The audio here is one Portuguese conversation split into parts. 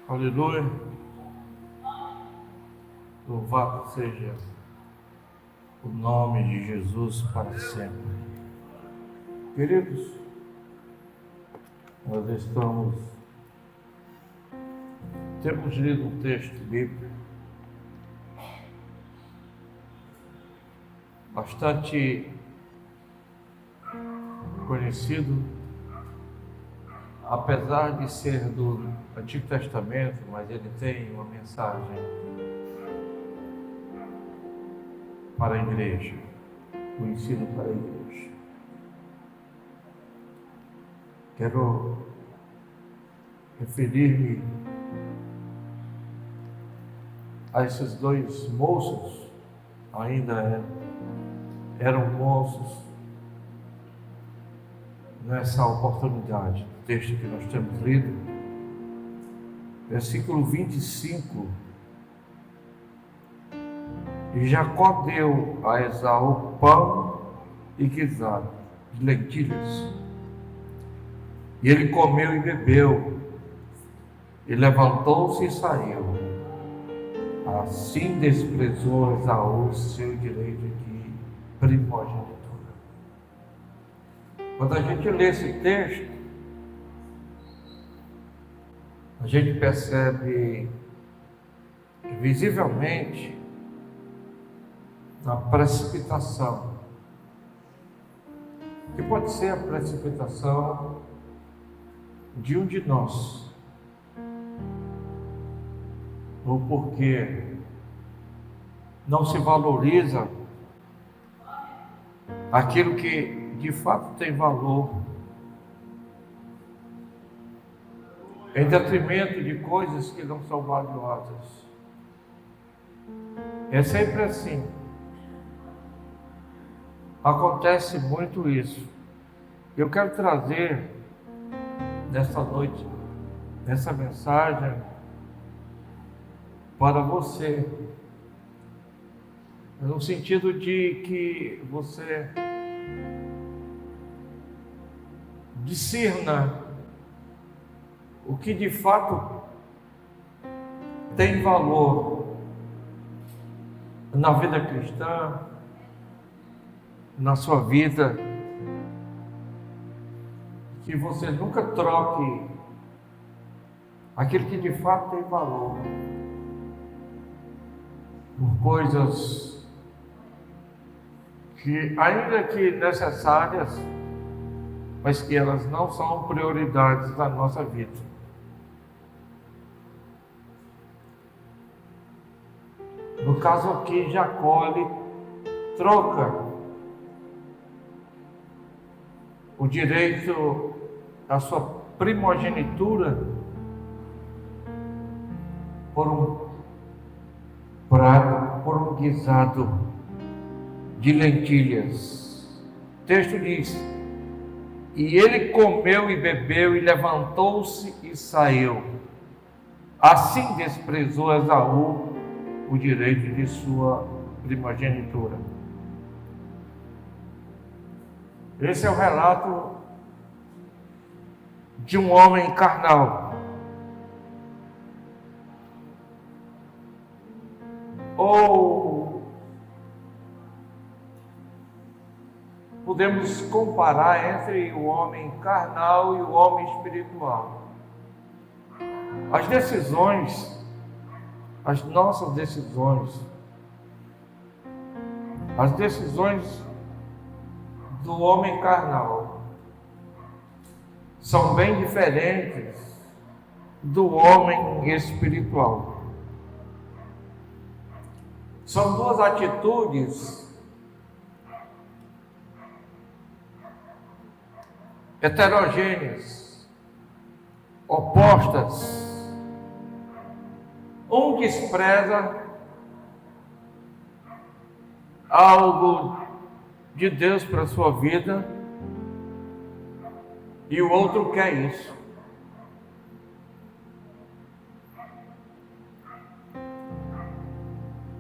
Aleluia. Louvado seja o nome de Jesus para sempre. Queridos, temos lido um texto bíblico bastante conhecido, apesar de ser do Antigo Testamento, mas ele tem uma mensagem para a igreja, um ensino para a igreja. Quero referir-me a esses dois moços, ainda eram moços nessa oportunidade. O texto que nós temos lido, versículo 25. E Jacó deu a Esaú pão e guisado de lentilhas, e ele comeu e bebeu, e levantou-se e saiu. Assim desprezou Esaú seu direito de primogenitura. Quando a gente lê esse texto, a gente percebe visivelmente a precipitação, que pode ser a precipitação de um de nós, ou porque não se valoriza aquilo que de fato tem valor, em detrimento de coisas que não são valiosas. É sempre assim. Acontece muito isso. Eu quero trazer nesta noite, nessa mensagem, para você, no sentido de que você discirna o que de fato tem valor na vida cristã, na sua vida, que você nunca troque aquilo que de fato tem valor por coisas que, ainda que necessárias, mas que elas não são prioridades da nossa vida. No caso aqui, Jacó, ele troca o direito à sua primogenitura por um prato, por um guisado de lentilhas. O texto diz: e ele comeu e bebeu e levantou-se e saiu. Assim desprezou Esaú o direito de sua primogenitura. Esse é o relato de um homem carnal. Ou podemos comparar entre o homem carnal e o homem espiritual. As decisões, as nossas decisões, as decisões do homem carnal são bem diferentes do homem espiritual. São duas atitudes heterogêneas, opostas. Um despreza algo de Deus para a sua vida e o outro quer isso.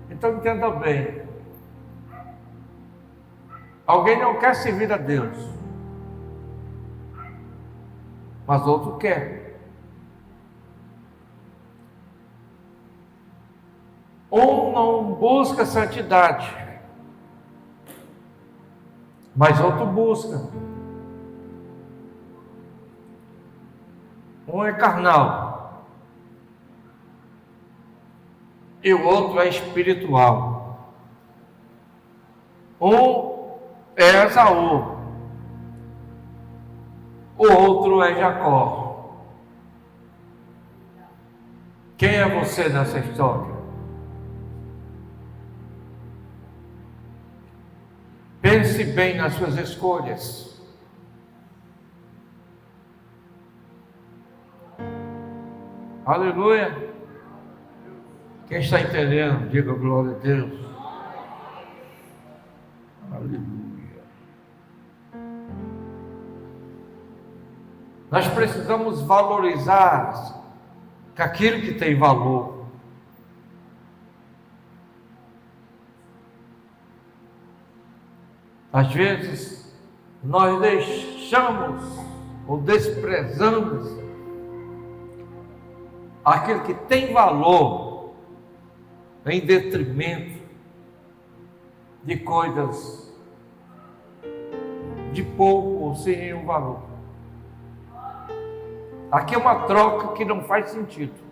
Então entenda bem, alguém não quer servir a Deus, mas outro quer. Um não busca santidade, mas outro busca. Um é carnal e o outro é espiritual. Um é Esaú, o outro é Jacó. Quem é você nessa história? Pense bem nas suas escolhas. Aleluia. Quem está entendendo, diga glória a Deus. Aleluia. Nós precisamos valorizar aquilo que tem valor. Às vezes, nós deixamos ou desprezamos aquilo que tem valor em detrimento de coisas de pouco ou sem nenhum valor. Aqui é uma troca que não faz sentido.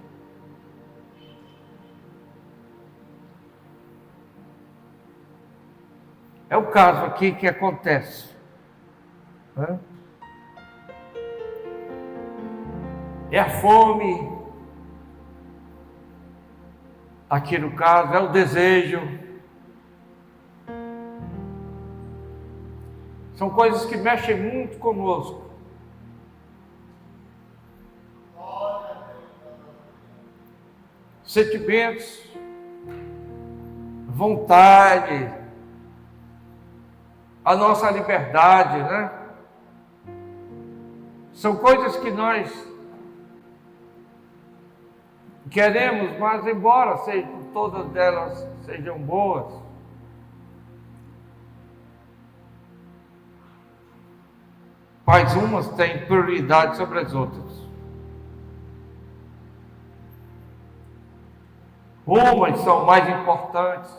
É o caso aqui que acontece, né? É a fome, aqui no caso, é o desejo. São coisas que mexem muito conosco. Sentimentos, vontade, a nossa liberdade, né? São coisas que nós queremos, mas embora todas elas sejam boas, mas umas têm prioridade sobre as outras. Umas são mais importantes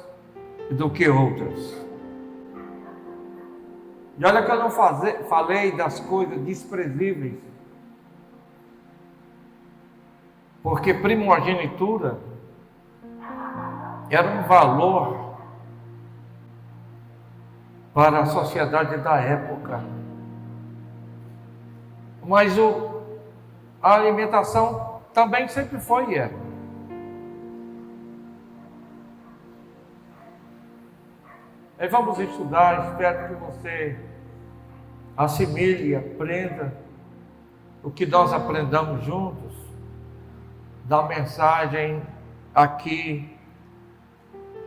do que outras. E olha que eu não falei das coisas desprezíveis, porque primogenitura era um valor para a sociedade da época. Mas a alimentação também sempre foi e é. Aí vamos estudar, espero que você assimile e aprenda o que nós aprendamos juntos da mensagem aqui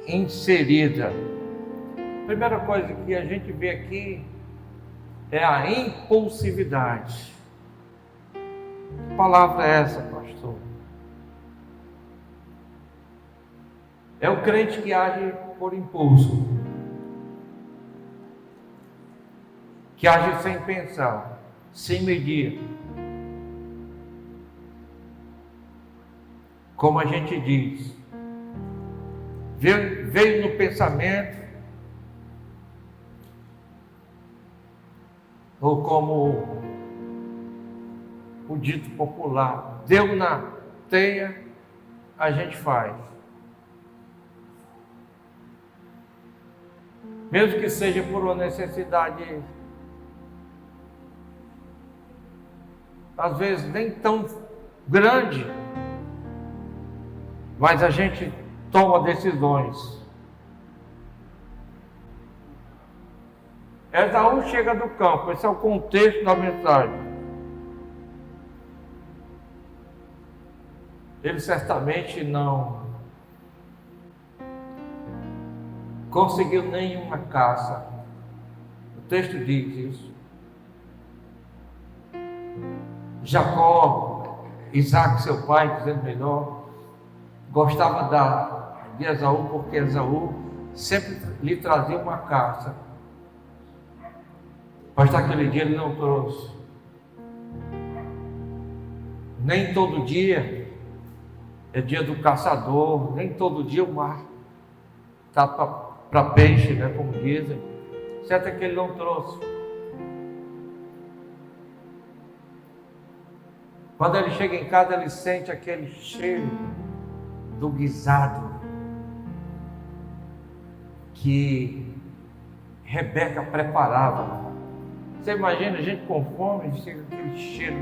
inserida. Primeira coisa que a gente vê aqui é a impulsividade. Que palavra é essa, pastor? É o crente que age por impulso, que age sem pensar, sem medir. Como a gente diz, veio no pensamento, ou como o dito popular, deu na teia, a gente faz. Mesmo que seja por uma necessidade, às vezes nem tão grande, mas a gente toma decisões. Esaú chega do campo, esse é o contexto da mensagem. Ele certamente não conseguiu nenhuma caça. O texto diz isso. Jacó, Isaac, seu pai, dizendo melhor, gostava de Esaú, porque Esaú sempre lhe trazia uma caça. Mas naquele dia ele não trouxe. Nem todo dia é dia do caçador, nem todo dia o mar está para peixe, né, como dizem. Certo é que ele não trouxe. Quando ele chega em casa, ele sente aquele cheiro do guisado que Rebeca preparava. Você imagina a gente com fome, chega aquele cheiro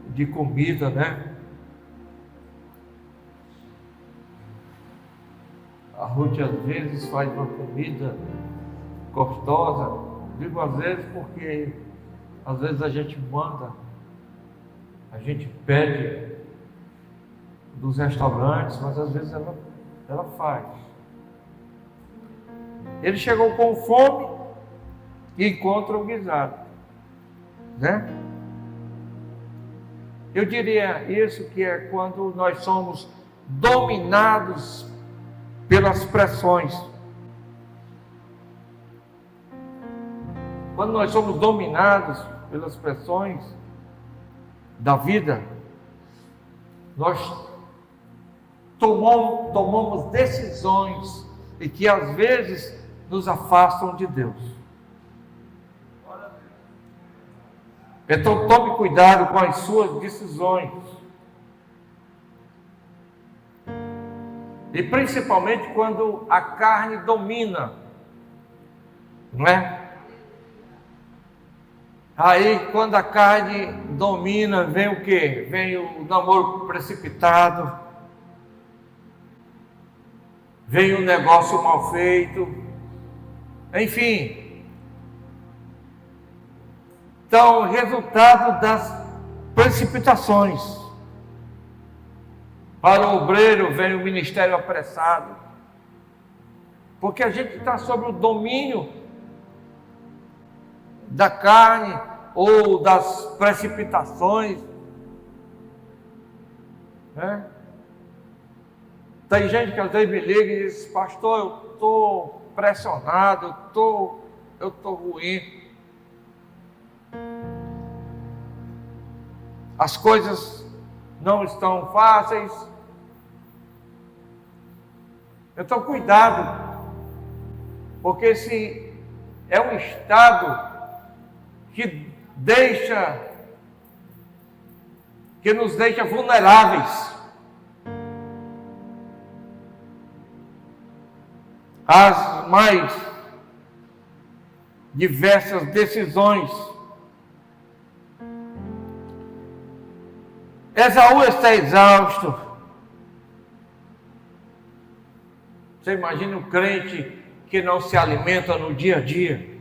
de comida, né? A Ruth às vezes faz uma comida gostosa. Digo às vezes porque às vezes a gente manda, a gente pede dos restaurantes, mas às vezes ela faz. Ele chegou com fome e encontra o guisado, né? Eu diria isso, que é quando nós somos dominados pelas pressões. Quando nós somos dominados pelas pressões da vida, nós tomamos decisões e que às vezes nos afastam de Deus. Então tome cuidado com as suas decisões. E principalmente quando a carne domina, não é? Aí quando a carne domina, vem o quê? Vem o namoro precipitado, vem o negócio mal feito, enfim. Então, resultado das precipitações. Para o obreiro vem o ministério apressado, porque a gente está sob o domínio da carne ou das precipitações, né? Tem gente que às vezes me liga e diz: pastor, eu estou pressionado, eu estou ruim. As coisas não estão fáceis. Então cuidado, porque se é um estado que nos deixa vulneráveis às mais diversas decisões. Esaú está exausto. Você imagina o crente que não se alimenta no dia a dia.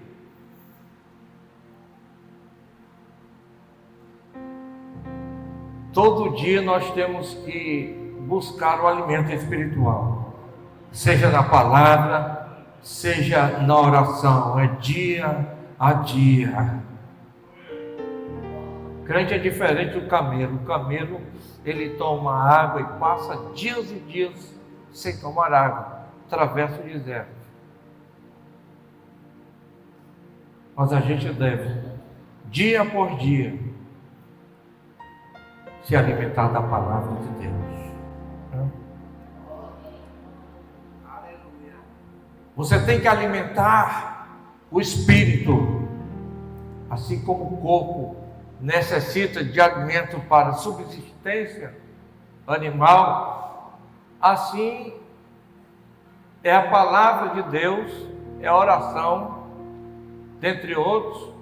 Todo dia nós temos que buscar o alimento espiritual, seja na palavra, seja na oração, é dia a dia. O crente é diferente do camelo. O camelo, ele toma água e passa dias e dias sem tomar água, atravessa o deserto. Mas a gente deve, dia por dia, se alimentar da palavra de Deus. Você tem que alimentar o espírito, assim como o corpo necessita de alimento para subsistência animal, assim é a palavra de Deus, é a oração, dentre outros,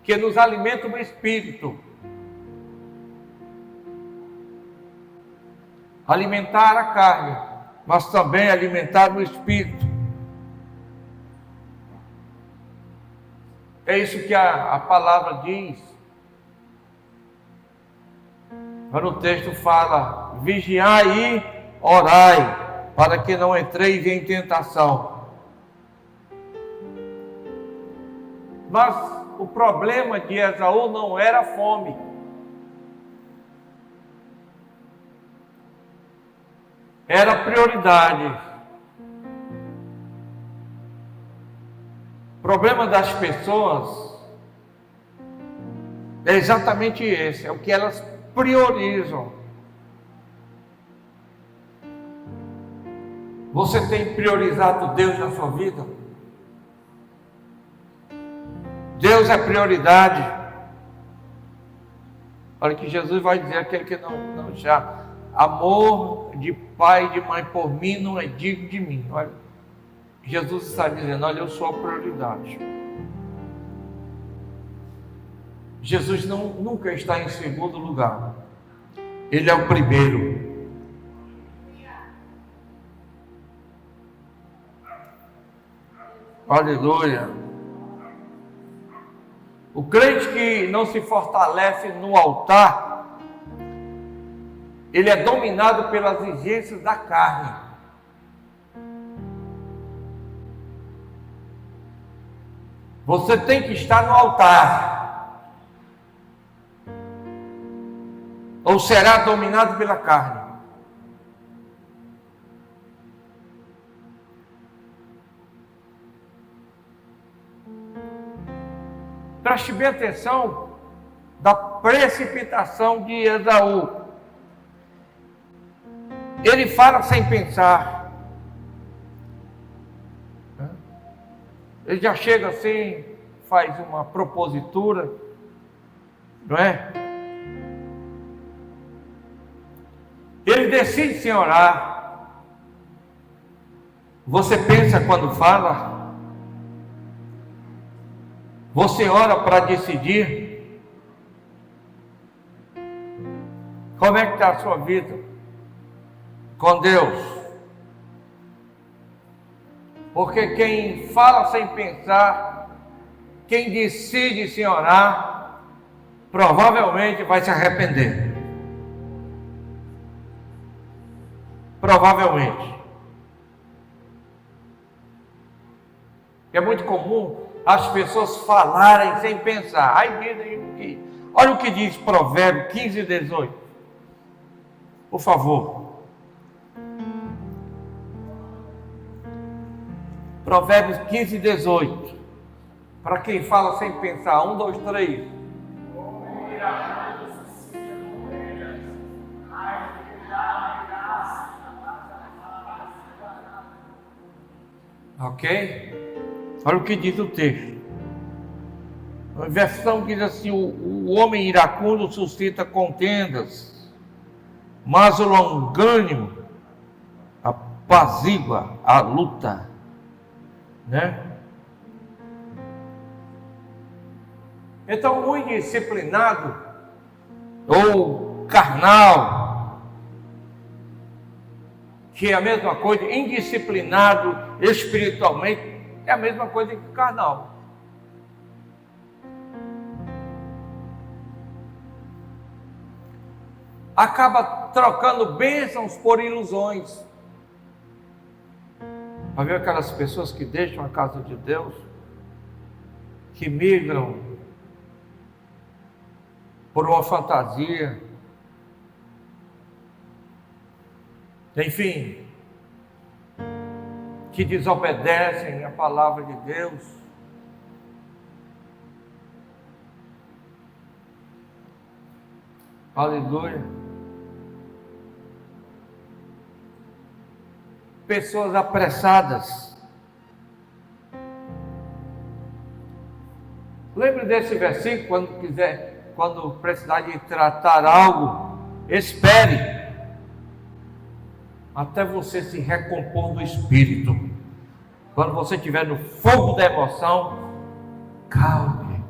que nos alimenta o espírito. Alimentar a carne, mas também alimentar o espírito. É isso que a palavra diz. Mas o texto fala: vigiai e orai, para que não entreis em tentação. Mas o problema de Esaú não era a fome. Era a prioridade. O problema das pessoas é exatamente esse, é o que elas priorizam. Você tem priorizado Deus na sua vida? Deus é prioridade. Olha que Jesus vai dizer: aquele que não já amor de pai e de mãe por mim não é digno de mim. Olha, Jesus está dizendo: olha, eu sou a prioridade. Jesus nunca está em segundo lugar. Ele é o primeiro. Aleluia. O crente que não se fortalece no altar, ele é dominado pelas exigências da carne. Você tem que estar no altar, ou será dominado pela carne. Preste bem atenção da precipitação de Esaú. Ele fala sem pensar. Ele já chega assim, faz uma propositura, não é? Ele decide sem orar. Você pensa quando fala? Você ora para decidir? Como é que está a sua vida com Deus? Porque quem fala sem pensar, quem decide sem orar, provavelmente vai se arrepender. Provavelmente. É muito comum as pessoas falarem sem pensar. Olha o que diz Provérbios 15 e 18. Por favor. Provérbios 15 e 18. Para quem fala sem pensar. 1, 2, 3. Ok? Olha o que diz o texto. A versão diz assim: o homem iracundo suscita contendas, mas o longânimo apazigua a luta, né? Então, o indisciplinado ou carnal, que é a mesma coisa, indisciplinado espiritualmente, é a mesma coisa que carnal. Acaba trocando bênçãos por ilusões. Vai ver aquelas pessoas que deixam a casa de Deus, que migram por uma fantasia, enfim, que desobedecem à palavra de Deus. Aleluia. Pessoas apressadas. Lembre desse versículo quando precisar de tratar algo, espere até você se recompor do espírito. Quando você estiver no fogo da emoção, calme.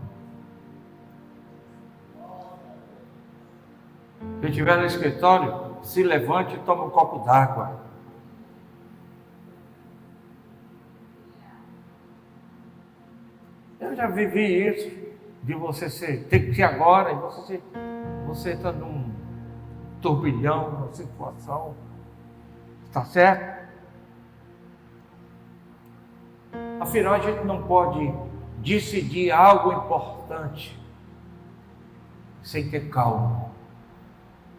Se estiver no escritório, se levante e tome um copo d'água. Eu já vivi isso, de você tem que ser agora, e você está num turbilhão, numa situação. Está certo? Afinal, a gente não pode decidir algo importante sem ter calma.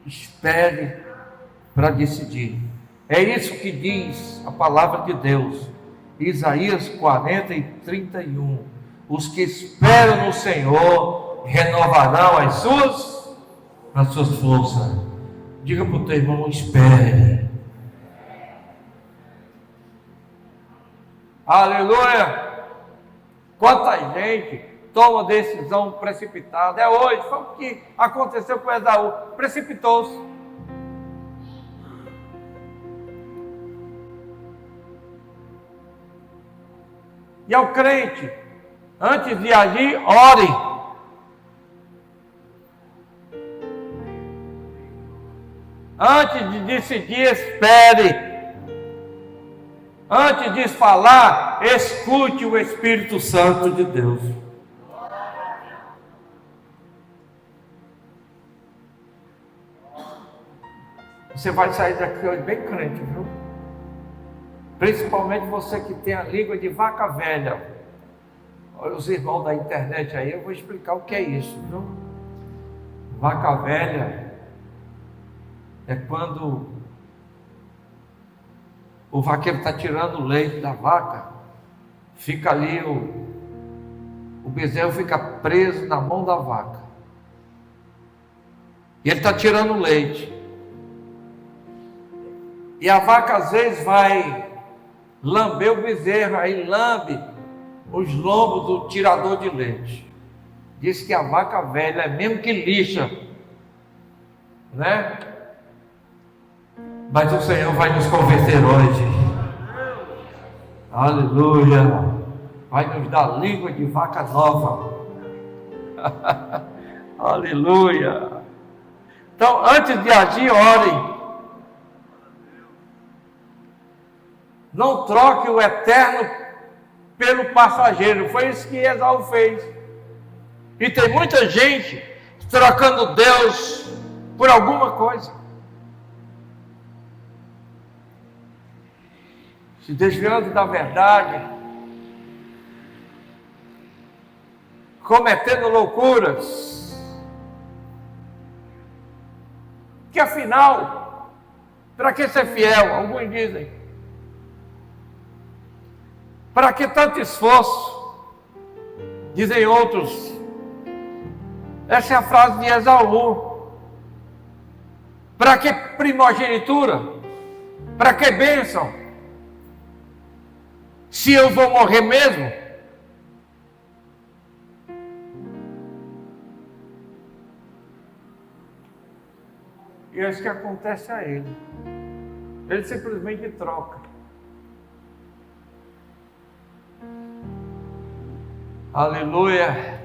Espere para decidir. É isso que diz a palavra de Deus. Isaías 40 e 31. Os que esperam no Senhor renovarão as suas forças. Diga para o teu irmão: espere. Aleluia! Quanta gente toma decisão precipitada. É hoje, foi o que aconteceu com Esaú. Precipitou-se. E ao crente, antes de agir, ore. Antes de decidir, espere. Antes de falar, escute o Espírito Santo de Deus. Você vai sair daqui hoje bem crente, viu? Principalmente você que tem a língua de vaca velha. Olha os irmãos da internet aí, eu vou explicar o que é isso, viu? Vaca velha é quando o vaqueiro está tirando o leite da vaca, fica ali, o bezerro fica preso na mão da vaca. E ele está tirando o leite. E a vaca às vezes vai lamber o bezerro, aí lambe os lombos do tirador de leite. Diz que a vaca velha é mesmo que lixa, né? Mas o Senhor vai nos convencer hoje. Aleluia. Vai nos dar língua de vaca nova. Aleluia. Então, antes de agir, ore. Não troque o eterno pelo passageiro. Foi isso que Esaú fez. E tem muita gente trocando Deus por alguma coisa. Se desviando da verdade, cometendo loucuras, que afinal, para que ser fiel? Alguns dizem, para que tanto esforço? Dizem outros. Essa é a frase de Esaú. Para que primogenitura? Para que bênção? Se eu vou morrer mesmo? E é isso que acontece a ele. Ele simplesmente troca. Aleluia.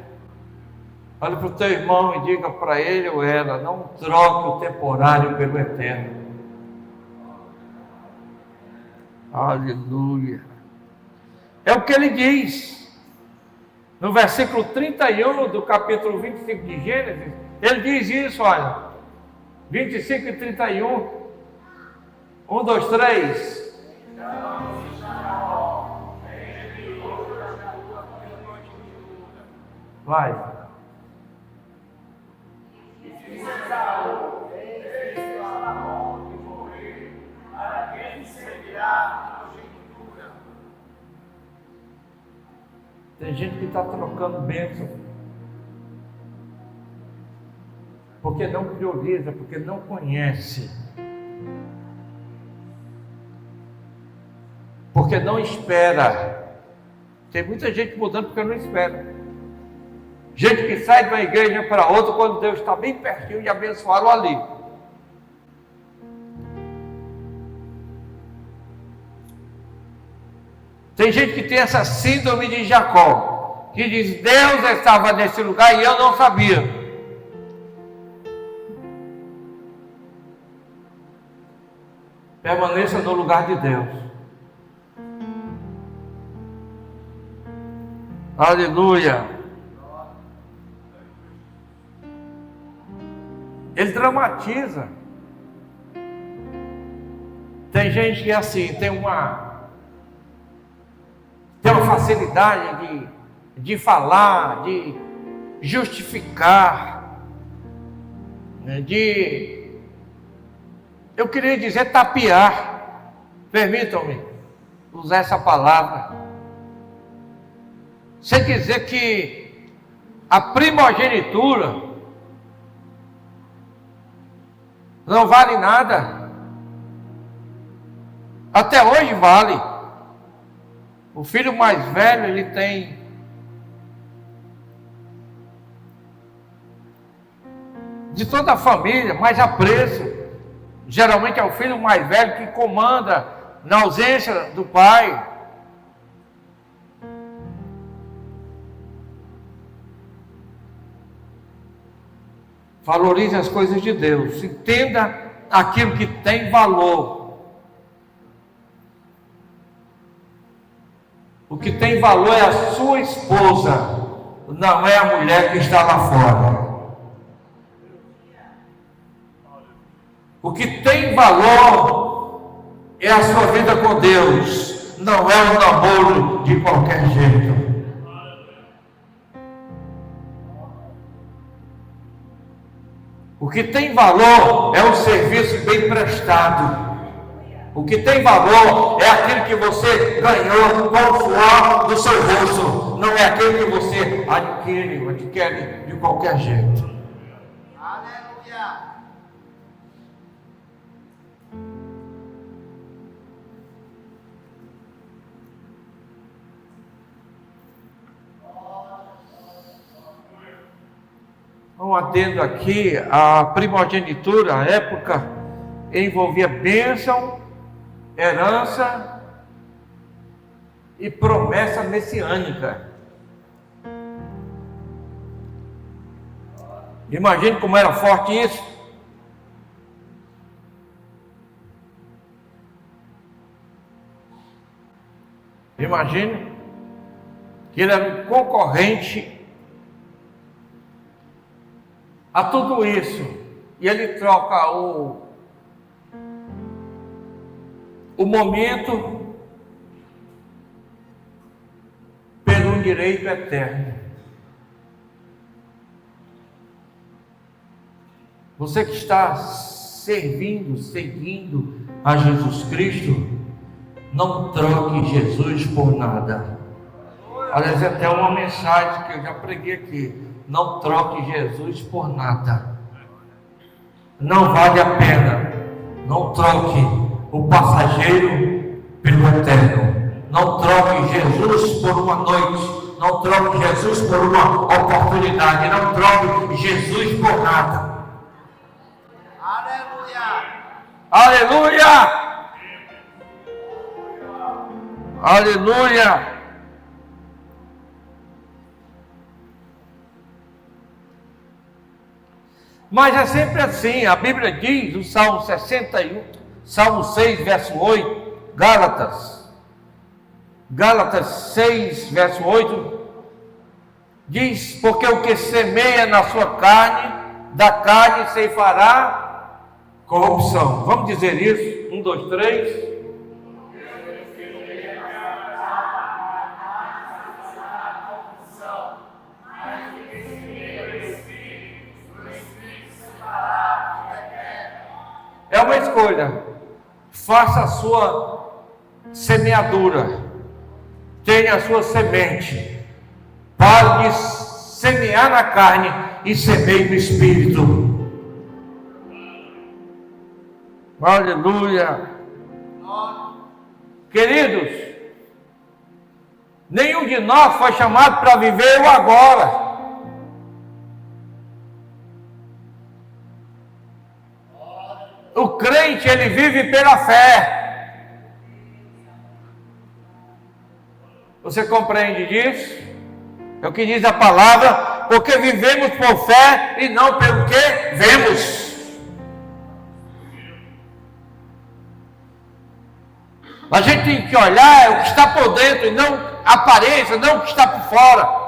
Olha para o teu irmão e diga para ele ou ela: não troque o temporário pelo eterno. Aleluia. É o que ele diz. No versículo 31 do capítulo 25 de Gênesis, ele diz isso, olha. 25 e 31. 1, 2, 3. Vai. Tem gente que está trocando bênção, porque não prioriza, porque não conhece, porque não espera. Tem muita gente mudando porque não espera. Gente que sai de uma igreja para outra quando Deus está bem pertinho de abençoá-lo ali. Tem gente que tem essa síndrome de Jacó, que diz: Deus estava nesse lugar e eu não sabia. Permaneça no lugar de Deus. Aleluia. Ele dramatiza. Tem gente que é assim, tem uma facilidade de falar, de justificar, eu queria dizer tapear, permitam-me usar essa palavra, sem dizer que a primogenitura não vale nada. Até hoje vale. O filho mais velho, ele tem de toda a família mais apreço. Geralmente é o filho mais velho que comanda na ausência do pai. Valorize as coisas de Deus. Entenda aquilo que tem valor. O que tem valor é a sua esposa, não é a mulher que está lá fora. O que tem valor é a sua vida com Deus, não é um namoro de qualquer jeito. O que tem valor é o serviço bem prestado. O que tem valor é aquilo que você ganhou com o suor do seu rosto, não é aquilo que você adquire de qualquer jeito. Aleluia! Um adendo aqui, a primogenitura, a época, envolvia bênção, herança e promessa messiânica. Imagine como era forte isso. Imagine que ele era um concorrente a tudo isso, e ele troca o momento pelo direito eterno. Você que está seguindo a Jesus Cristo, não troque Jesus por nada. Aliás, é até uma mensagem que eu já preguei aqui. Não troque Jesus por nada. Não vale a pena. Não troque o passageiro pelo eterno. Não troque Jesus por uma noite. Não troque Jesus por uma oportunidade. Não troque Jesus por nada. Aleluia! Aleluia! Aleluia! Mas é sempre assim. A Bíblia diz, no Salmo 61, Salmo 6, verso 8, Gálatas 6, verso 8, diz: porque o que semeia na sua carne, da carne ceifará corrupção. Vamos dizer isso? 1, 2, 3. É uma escolha. Faça a sua semeadura. Tenha a sua semente. Pare de semear na carne e semeie no Espírito. Aleluia. Queridos, nenhum de nós foi chamado para viver o agora. O crente, ele vive pela fé. Você compreende disso? É o que diz a palavra, porque vivemos por fé e não pelo que vemos. A gente tem que olhar o que está por dentro e não a aparência, não o que está por fora.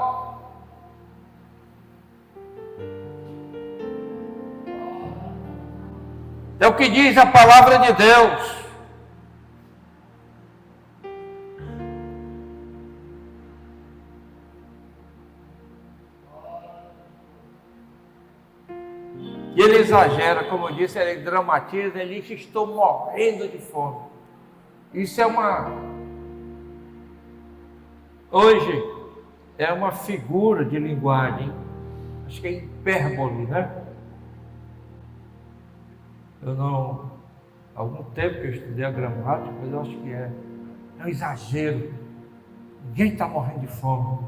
É o que diz a palavra de Deus. E ele exagera, como eu disse, ele dramatiza, ele diz: estou morrendo de fome. Isso é hoje é uma figura de linguagem, acho que é hipérbole, né? Há algum tempo que eu estudei a gramática, mas eu acho que é um exagero. Ninguém está morrendo de fome.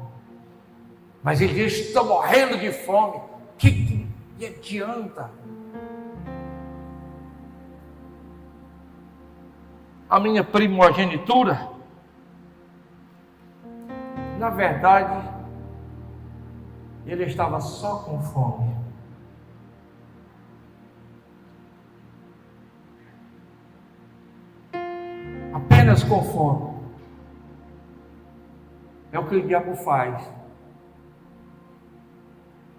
Mas ele diz: estou morrendo de fome. O que adianta? A minha primogenitura, na verdade, ele estava só com fome. Apenas com fome. É o que o diabo faz.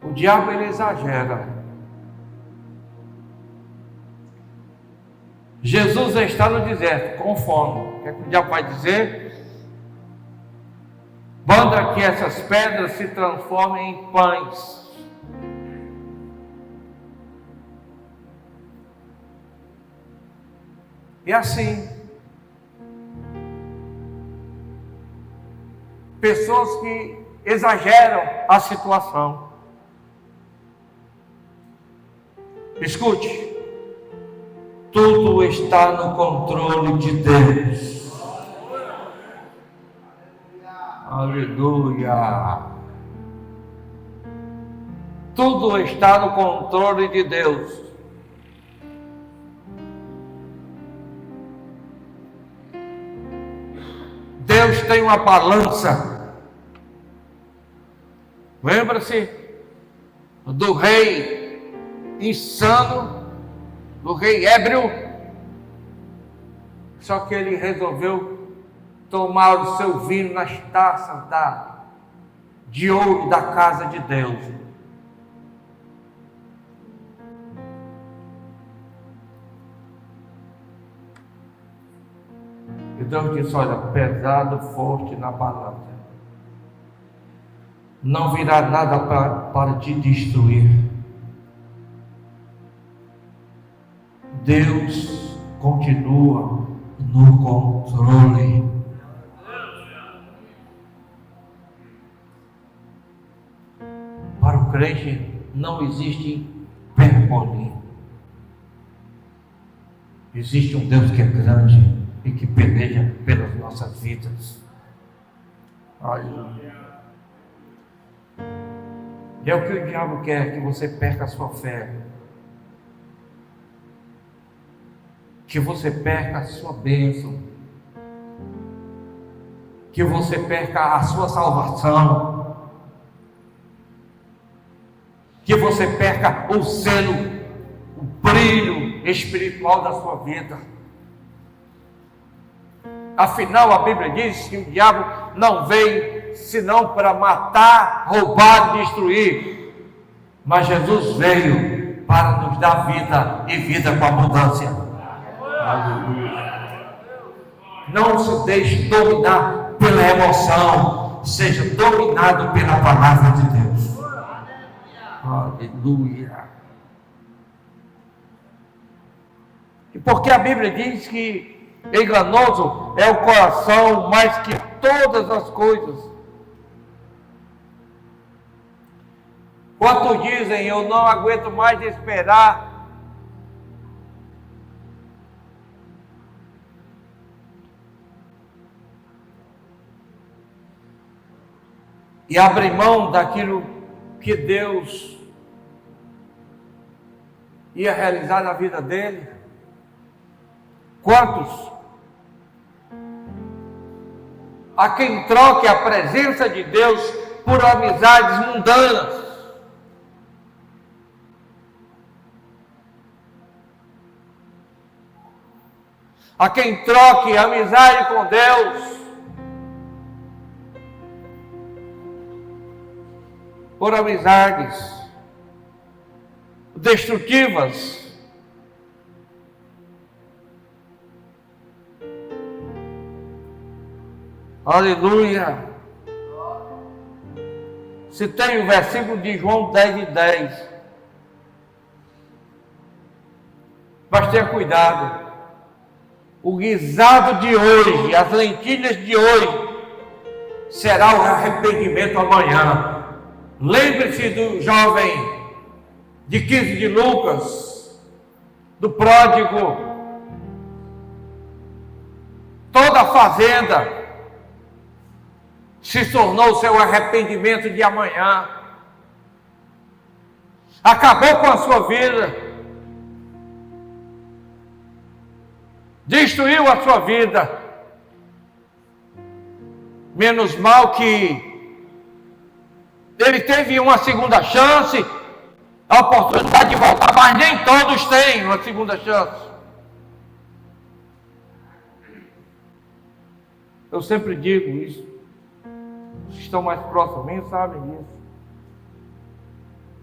O diabo, ele exagera. Jesus está no deserto, com fome. O que é que o diabo vai dizer? Manda que essas pedras se transformem em pães. E assim, pessoas que exageram a situação. Escute. Tudo está no controle de Deus. Aleluia. Tudo está no controle de Deus. Deus tem uma balança. Lembra-se do rei insano, do rei ébrio, só que ele resolveu tomar o seu vinho nas taças de ouro da casa de Deus. E Deus disse: olha, pesado, forte na balança, não virá nada para te destruir. Deus continua no controle. Para o crente não existe hiperbolia. Existe um Deus que é grande e que peleja pelas nossas vidas. Aleluia. E é o que o diabo quer, que você perca a sua fé, que você perca a sua bênção, que você perca a sua salvação, que você perca o selo, o brilho espiritual da sua vida. Afinal, a Bíblia diz que o diabo não veio senão para matar, roubar e destruir, mas Jesus veio para nos dar vida e vida com abundância. Aleluia. Não se deixe dominar pela emoção, seja dominado pela palavra de Deus. Aleluia. E porque a Bíblia diz que enganoso é o coração mais que todas as coisas. Quantos dizem: eu não aguento mais esperar e abrir mão daquilo que Deus ia realizar na vida dele? Quantos? Há quem troque a presença de Deus por amizades mundanas. Há quem troque a amizade com Deus por amizades destrutivas. Aleluia. Se tem o versículo de João 10:10, mas tenha cuidado. O guisado de hoje, as lentilhas de hoje, será o arrependimento amanhã. Lembre-se do jovem de 15 de Lucas, do pródigo, toda a fazenda, se tornou o seu arrependimento de amanhã. Acabou com a sua vida, destruiu a sua vida. Menos mal que ele teve uma segunda chance, a oportunidade de voltar, mas nem todos têm uma segunda chance. Eu sempre digo isso, os que estão mais próximos a mim sabem disso,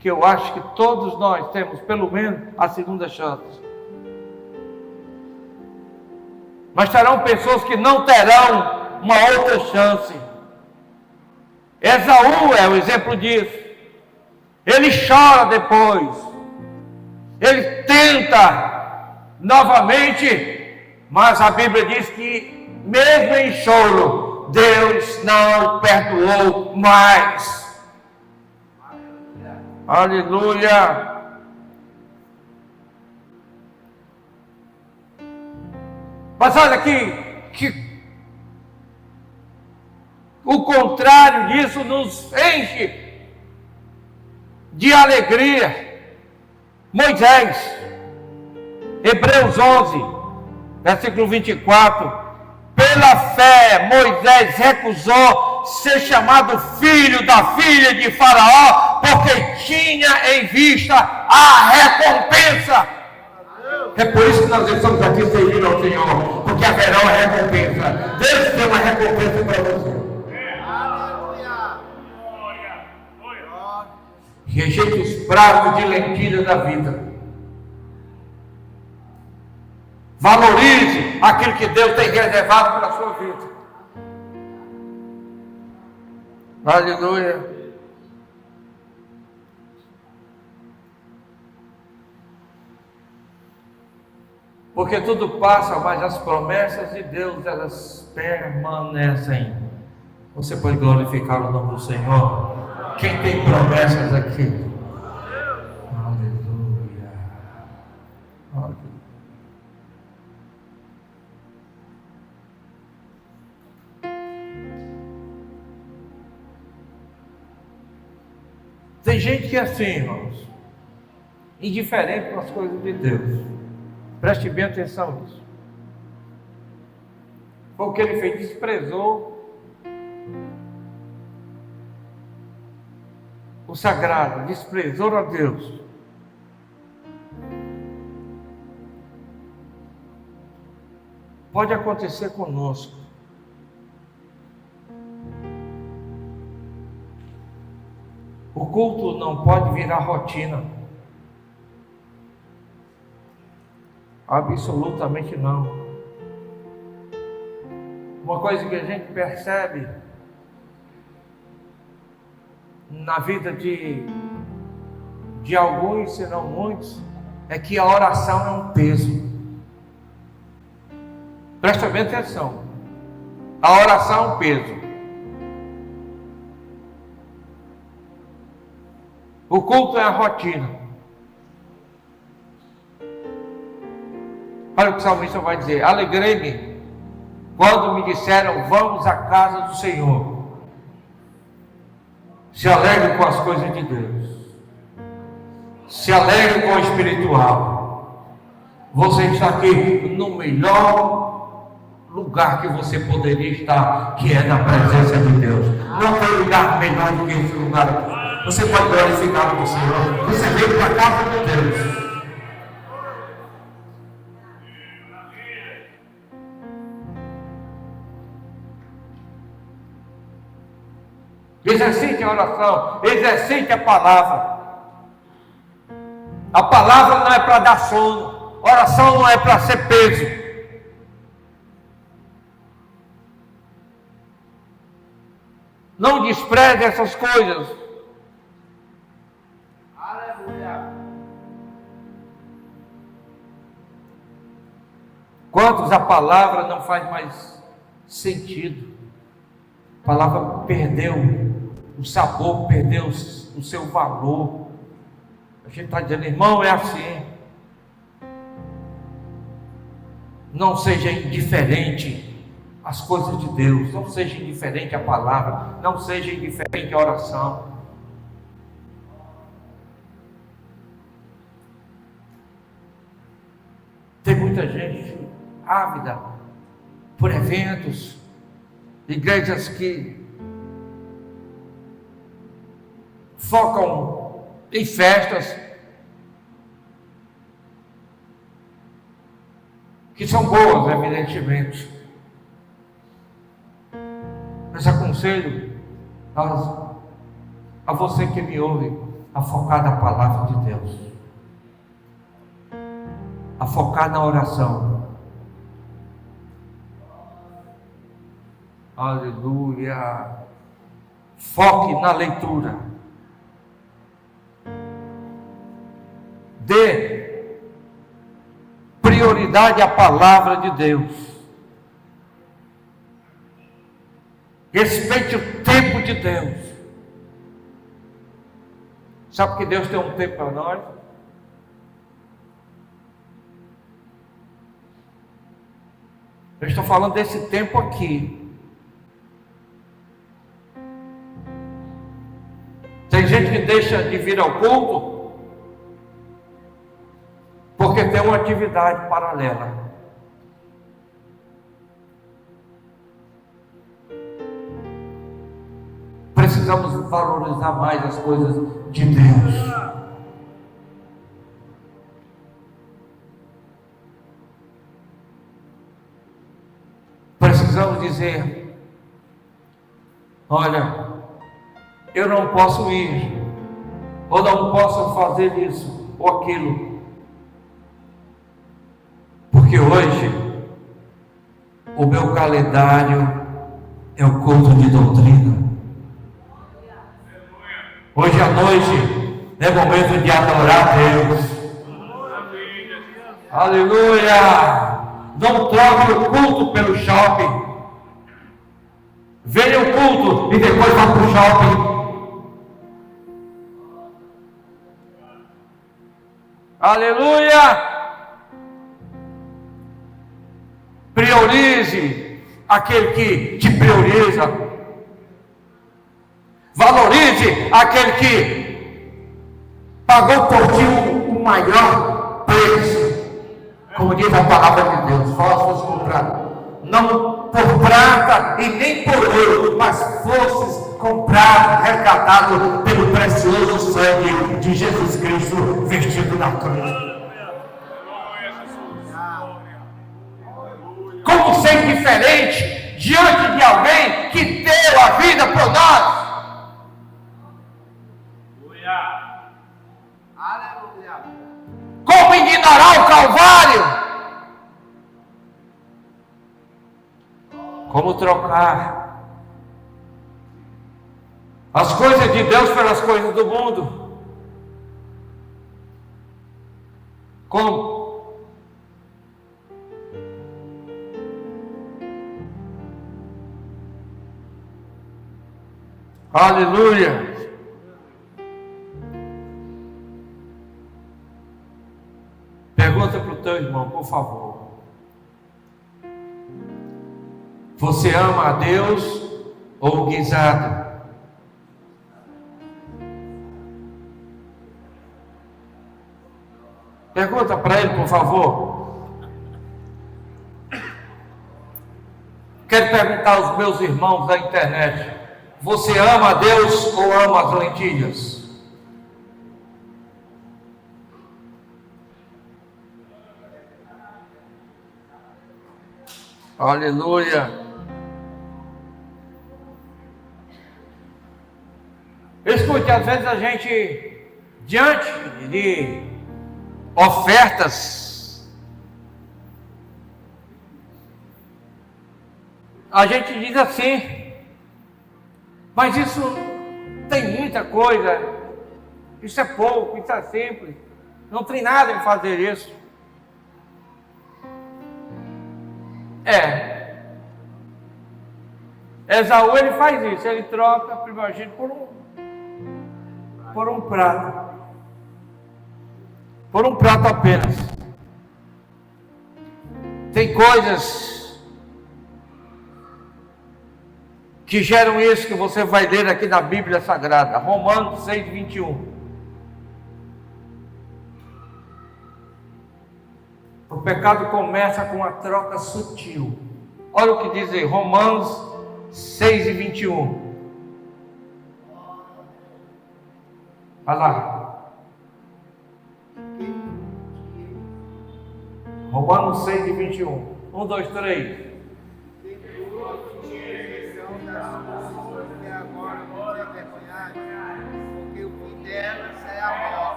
que eu acho que todos nós temos pelo menos a segunda chance. Mas terão pessoas que não terão uma outra chance. Esaú é o exemplo disso. Ele chora depois, ele tenta novamente, mas a Bíblia diz que mesmo em choro, Deus não perdoou mais. Aleluia. Mas olha aqui, que o contrário disso nos enche de alegria. Moisés, Hebreus 11, versículo 24. Pela fé, Moisés recusou ser chamado filho da filha de Faraó, porque tinha em vista a recompensa. É por isso que nós estamos aqui servindo ao Senhor, porque haverá uma recompensa. Deus tem uma recompensa para você. Rejeite os pratos de lentilha da vida. Valorize aquilo que Deus tem reservado para a sua vida. Aleluia. Porque tudo passa, mas as promessas de Deus, elas permanecem. Você pode glorificar o nome do Senhor. Quem tem promessas aqui? Aleluia. Aleluia. Tem gente que é assim, irmãos, indiferente com as coisas de Deus. Preste bem atenção nisso. Foi o que ele fez, desprezou o sagrado, desprezou a Deus. Pode acontecer conosco. O culto não pode virar rotina. Absolutamente não. Uma coisa que a gente percebe na vida de alguns, se não muitos, é que a oração é um peso. Presta bem atenção. A oração é um peso. O culto é a rotina. Olha o que o salmista vai dizer: alegrei-me quando me disseram, vamos à casa do Senhor. Se alegre com as coisas de Deus. Se alegre com o espiritual. Você está aqui no melhor lugar que você poderia estar, que é na presença de Deus. Não tem lugar melhor do que esse lugar aqui. Você pode glorificar o Senhor. Você veio para a casa de Deus. Exercite a oração, exercite a palavra. A palavra não é para dar sono, oração não é para ser peso. Não despreze essas coisas. Aleluia. Quantos a palavra não faz mais sentido? A palavra perdeu o sabor, perdeu o seu valor. A gente está dizendo, irmão, é assim. Não seja indiferente as coisas de Deus. Não seja indiferente à palavra, não seja indiferente à oração. Tem muita gente ávida por eventos, igrejas que focam em festas, que são boas, evidentemente, mas aconselho a você que me ouve a focar na palavra de Deus, a focar na oração. Aleluia. Foque na leitura. Dê prioridade à palavra de Deus. Respeite o tempo de Deus. Sabe que Deus tem um tempo para nós? Eu estou falando desse tempo aqui. Tem gente que deixa de vir ao culto porque tem uma atividade paralela. Precisamos valorizar mais as coisas de Deus. Precisamos dizer: olha, eu não posso ir, ou não posso fazer isso ou aquilo, porque hoje o meu calendário é o culto de doutrina. Hoje à noite é momento de adorar a Deus. Aleluia! Não troque o culto pelo shopping. Venha o culto e depois vá para o shopping. Aleluia! Priorize aquele que te prioriza. Valorize aquele que pagou por ti o maior preço. Como diz a palavra de Deus, vós foste comprados, não por prata e nem por ouro, mas fostes comprados, resgatados pelo precioso sangue de Jesus Cristo vestido na cruz. Como ser diferente diante de alguém que deu a vida por nós? Como ignorar o Calvário? Como trocar as coisas de Deus pelas coisas do mundo? Como? Aleluia! Pergunta para o teu irmão, por favor. Você ama a Deus ou o guisado? Pergunta para ele, por favor. Quero perguntar aos meus irmãos da internet: você ama a Deus ou ama as lentilhas? Aleluia. Escute, às vezes a gente, diante de ofertas, a gente diz assim: mas isso tem muita coisa, isso é pouco, isso é simples, não tem nada em fazer isso. Esaú, ele faz isso, ele troca a primogênito por um prato. Por um prato apenas. Tem coisas que geram isso que você vai ler aqui na Bíblia Sagrada, Romanos 6, 21. O pecado começa com uma troca sutil. Olha o que diz aí, Romanos 6 e 21. Vai lá. Romanos 6 e 21. 1, 2, 3.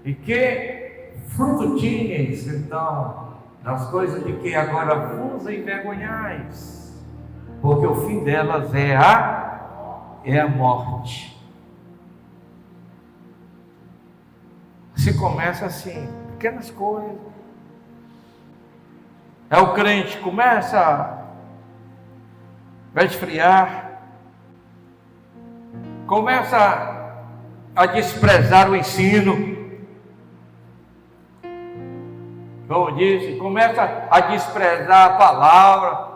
E que fruto tinhas, então, das coisas de que agora vos envergonhais? Porque o fim delas é a morte. Se começa assim, pequenas coisas. É o crente, começa a esfriar, começa a desprezar o ensino, como disse, começa a desprezar a palavra,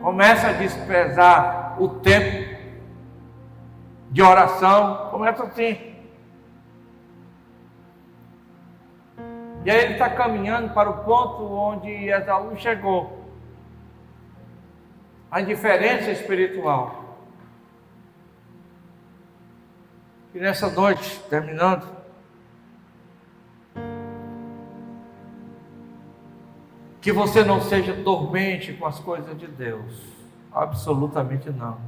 começa a desprezar o tempo de oração, começa assim. E aí ele está caminhando para o ponto onde Esaú chegou. A indiferença espiritual. E nessa noite, terminando, que você não seja dormente com as coisas de Deus. Absolutamente não.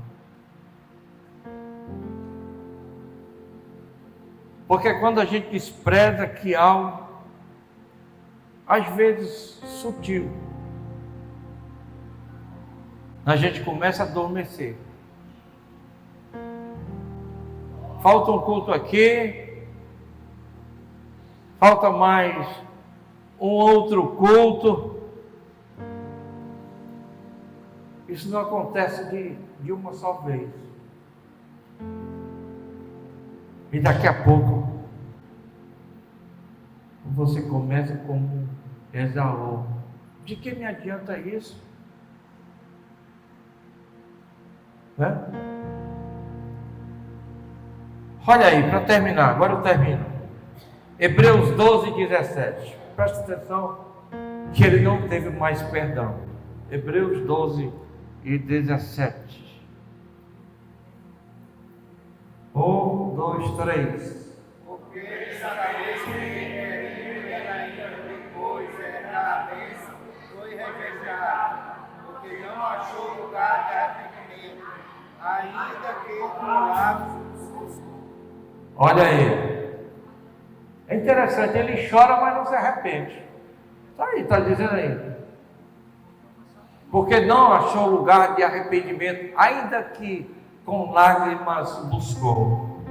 Porque quando a gente despreza que algo, às vezes sutil, a gente começa a adormecer. Falta um culto aqui, falta mais um outro culto. Isso não acontece de uma só vez. E daqui a pouco você começa como Esaú. De que me adianta isso? Né? Olha aí, para terminar, agora eu termino. Hebreus 12, 17. Presta atenção que ele não teve mais perdão. Hebreus 12 e 17. 1, 2, 3. Porque sabeis que depois da bênção foi rejeitado, porque não achou lugar de arrependimento, ainda que com lábios buscou. Olha aí. É interessante, ele chora, mas não se arrepende. Está aí, está dizendo aí. Porque não achou lugar de arrependimento, ainda que com lágrimas buscou.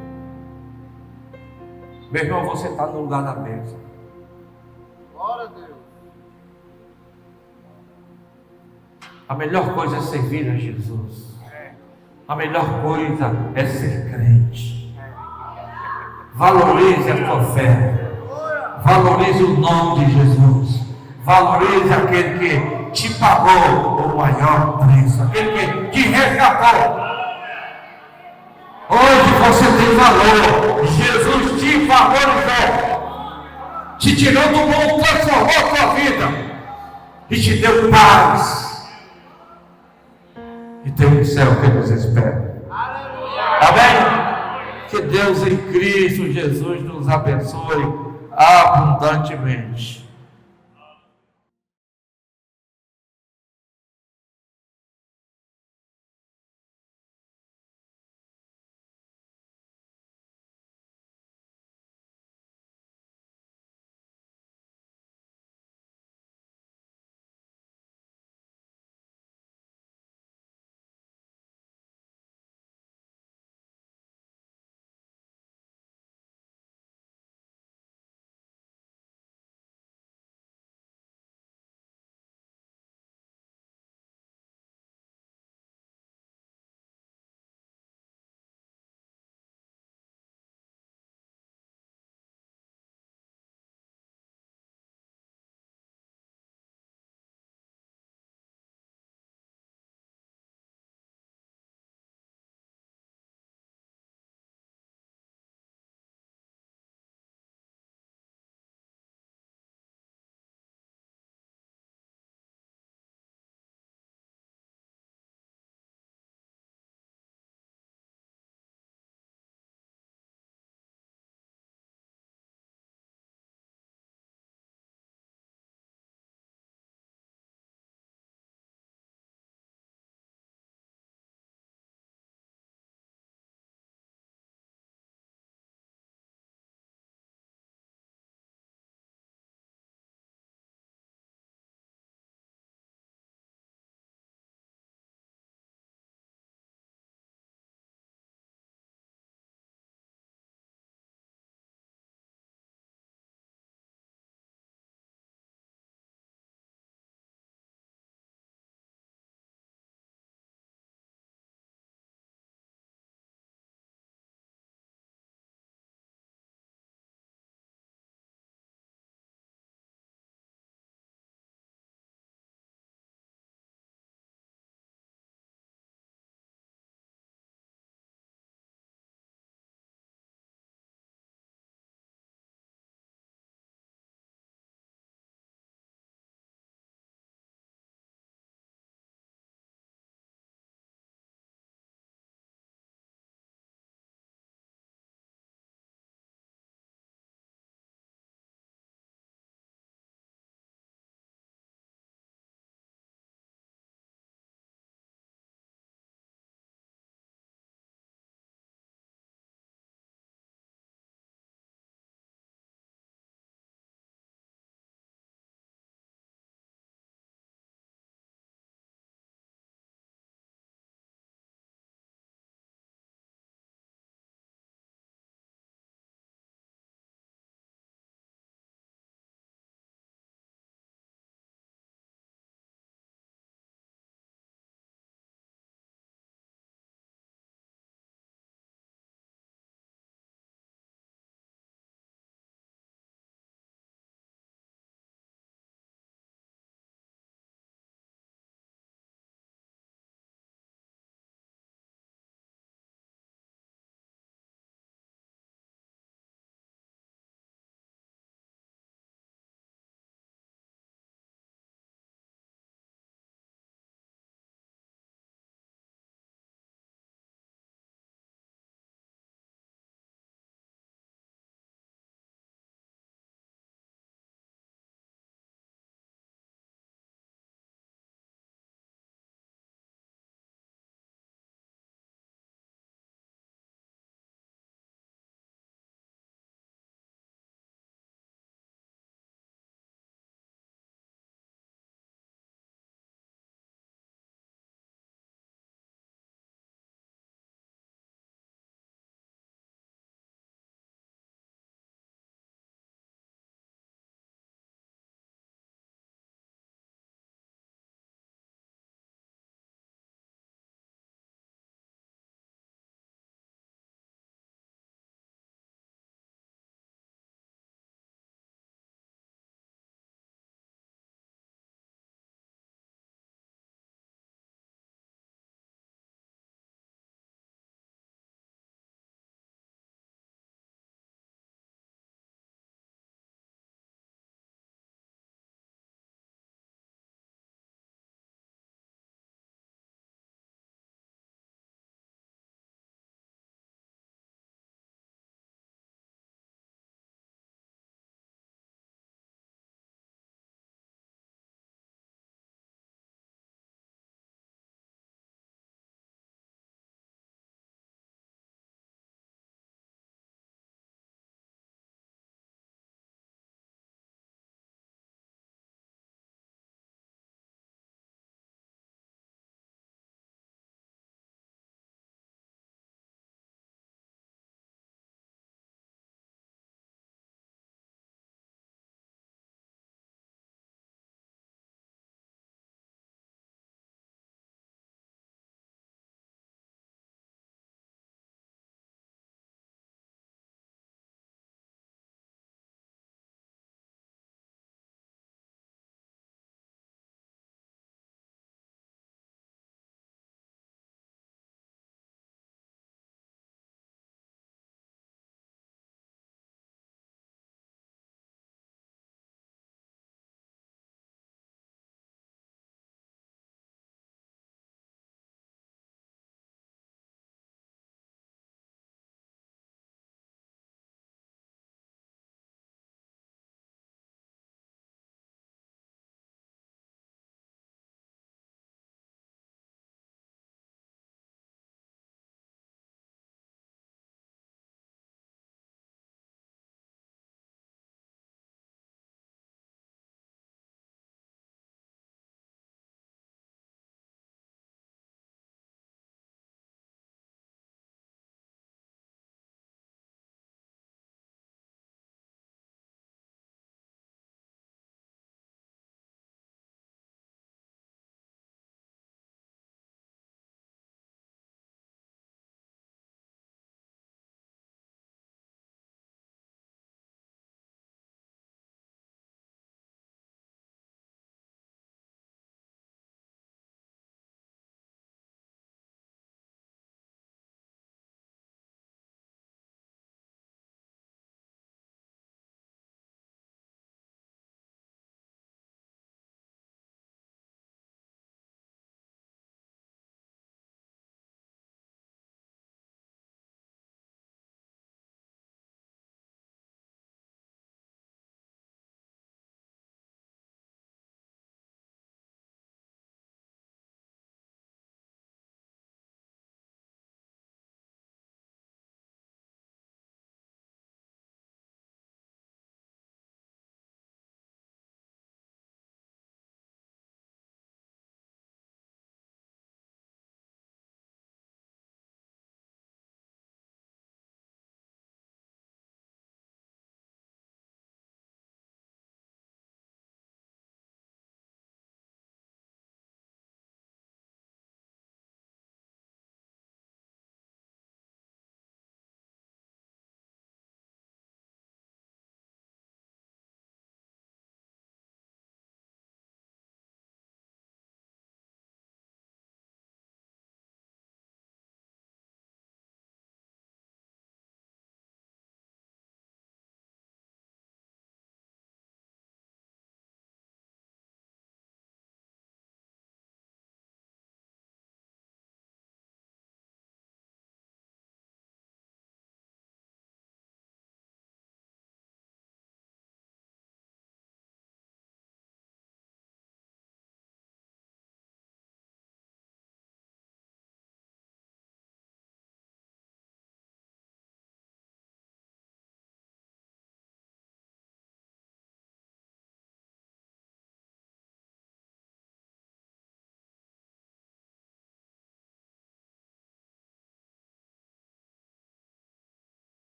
Meu irmão, você está no lugar da bênção. Glória a Deus. A melhor coisa é servir a Jesus. A melhor coisa é ser crente. Valorize a tua fé. Valorize o nome de Jesus. Valorize aquele que te pagou o maior preço. Aquele que te resgatou. Hoje você tem valor. Jesus te valorizou. Te tirou do mundo, transformou a tua vida. E te deu paz. E tem um céu que nos espera. Amém? Que Deus em Cristo Jesus nos abençoe abundantemente.